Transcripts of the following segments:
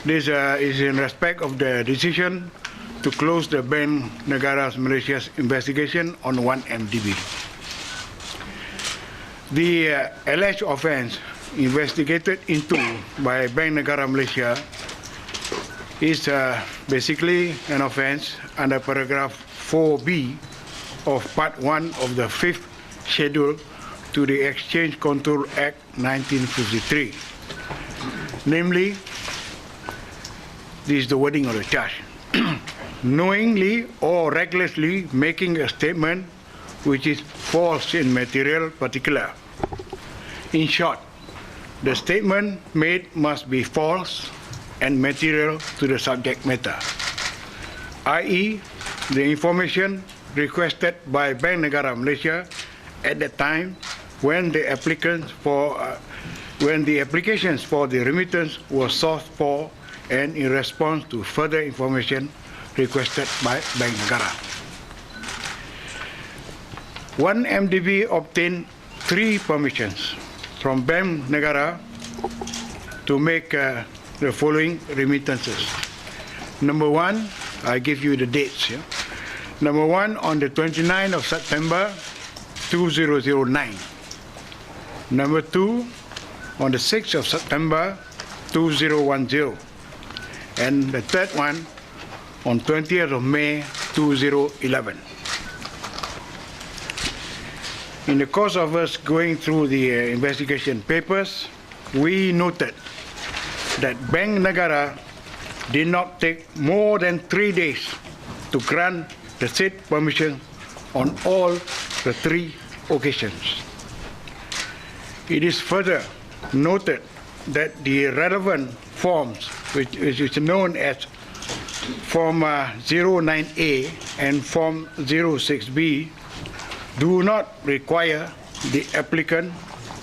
This is in respect of the decision to close the Bank Negara Malaysia's investigation on 1MDB. The alleged offence investigated into by Bank Negara Malaysia is basically an offence under paragraph 4B of Part 1 of the 5th Schedule to the Exchange Control Act 1953. Namely, this is the wording of the charge, knowingly or recklessly making a statement which is false in material particular. In short, the statement made must be false and material to the subject matter, i.e., the information requested by Bank Negara Malaysia at the time when the applications for the remittance were sought for and in response to further information requested by Bank Negara. 1MDB obtained 3 permissions from Bank Negara to make the following remittances. Number 1, I give you the dates. Yeah? Number 1, on the 29th of September 2009. Number 2, on the 6th of September 2010. And the third one, on 20th of May 2011. In the course of us going through the investigation papers, we noted that Bank Negara did not take more than 3 days to grant the said permission on all the 3 occasions. It is further noted that the relevant forms, which is known as Form 09A and Form 06B, do not require the applicant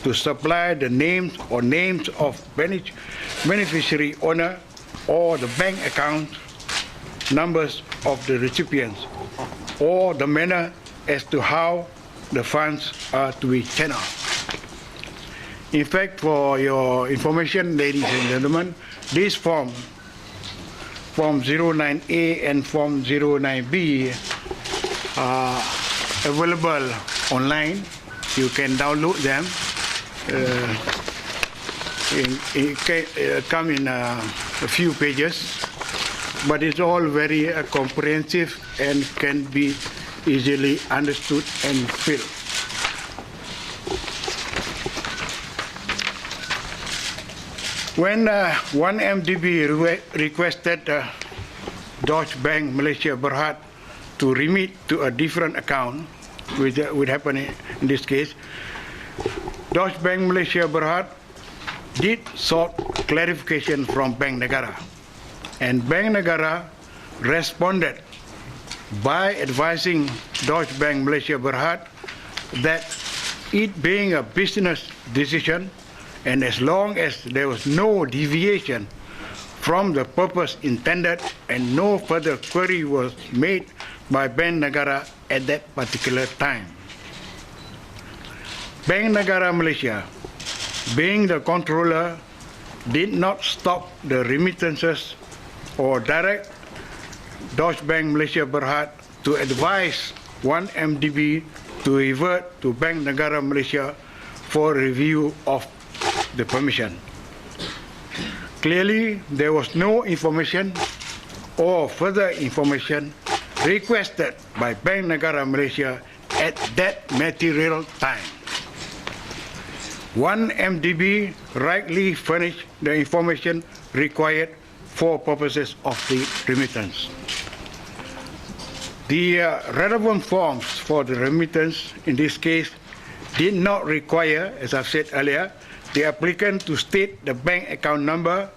to supply the names or names of beneficiary owner or the bank account numbers of the recipients or the manner as to how the funds are to be channeled. In fact, for your information, ladies and gentlemen, this Form 09A and Form 09B are available online. You can download them. It come in a few pages, but it's all very comprehensive and can be easily understood and filled. When 1MDB requested Deutsche Bank Malaysia Berhad to remit to a different account, which would happen in this case, Deutsche Bank Malaysia Berhad did sought clarification from Bank Negara, and Bank Negara responded by advising Deutsche Bank Malaysia Berhad that it being a business decision, and as long as there was no deviation from the purpose intended and no further query was made by Bank Negara at that particular time, Bank Negara Malaysia, being the controller, did not stop the remittances or direct Deutsche Bank Malaysia Berhad to advise 1MDB to revert to Bank Negara Malaysia for review of the permission. Clearly, there was no information or further information requested by Bank Negara Malaysia at that material time. 1MDB rightly furnished the information required for purposes of the remittance. The relevant forms for the remittance in this case did not require, as I've said earlier, the applicant to state the bank account number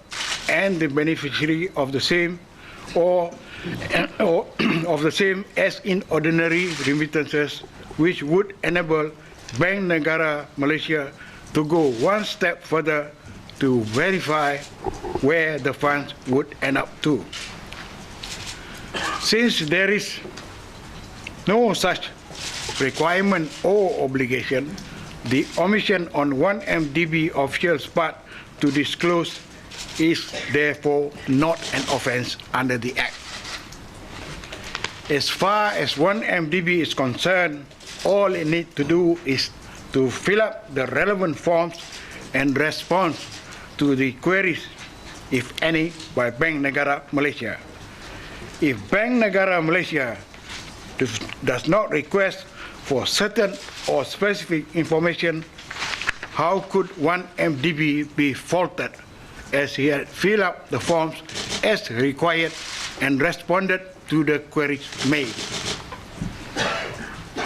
and the beneficiary of the same or of the same as in ordinary remittances, which would enable Bank Negara Malaysia to go one step further to verify where the funds would end up to. Since there is no such requirement or obligation, the omission on 1MDB official's part to disclose is therefore not an offence under the Act. As far as 1MDB is concerned, all it needs to do is to fill up the relevant forms and respond to the queries, if any, by Bank Negara Malaysia. If Bank Negara Malaysia does not request for certain or specific information, how could 1MDB be faulted as he had filled up the forms as required and responded to the queries made?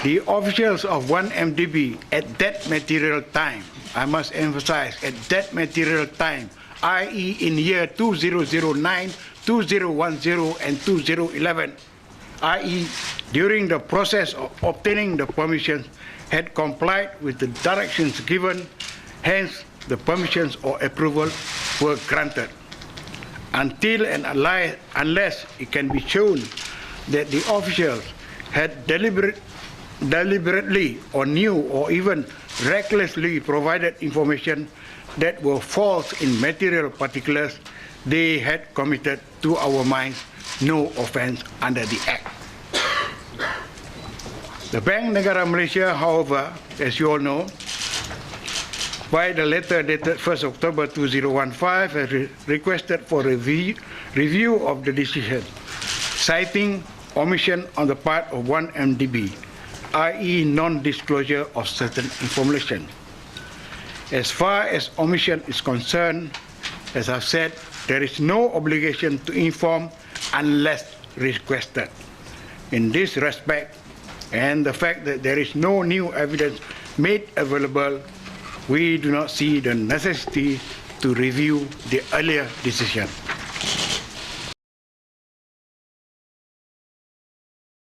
The officials of 1MDB at that material time, I must emphasize, at that material time, i.e. in year 2009, 2010 and 2011, i.e. during the process of obtaining the permissions, had complied with the directions given, hence the permissions or approval were granted. Until and unless it can be shown that the officials had deliberately or knew or even recklessly provided information that were false in material particulars, they had committed, to our minds, no offence under the Act. The Bank Negara Malaysia, however, as you all know, by the letter dated 1st October 2015, has requested for review of the decision, citing omission on the part of 1MDB, i.e. non-disclosure of certain information. As far as omission is concerned, as I've said, there is no obligation to inform unless requested. In this respect, and the fact that there is no new evidence made available, we do not see the necessity to review the earlier decision.